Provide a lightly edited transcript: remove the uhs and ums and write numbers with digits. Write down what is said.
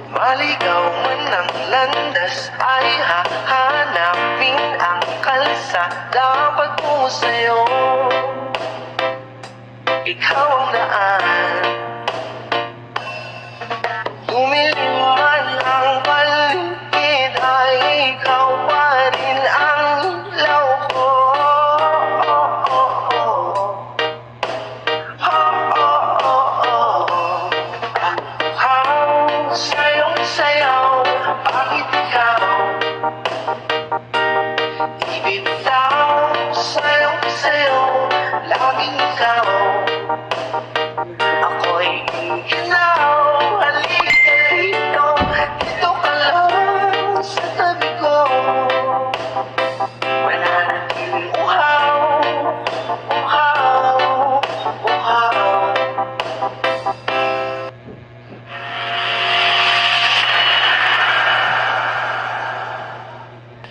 Maligaw man ang landas ay hahanapin ang kalsada patungo sa'yo. Ikaw ang daan. Lumilim man ang paligid ay ikaw pa rin ang ilaw ko. Ang sayong sayaw, bakit ikaw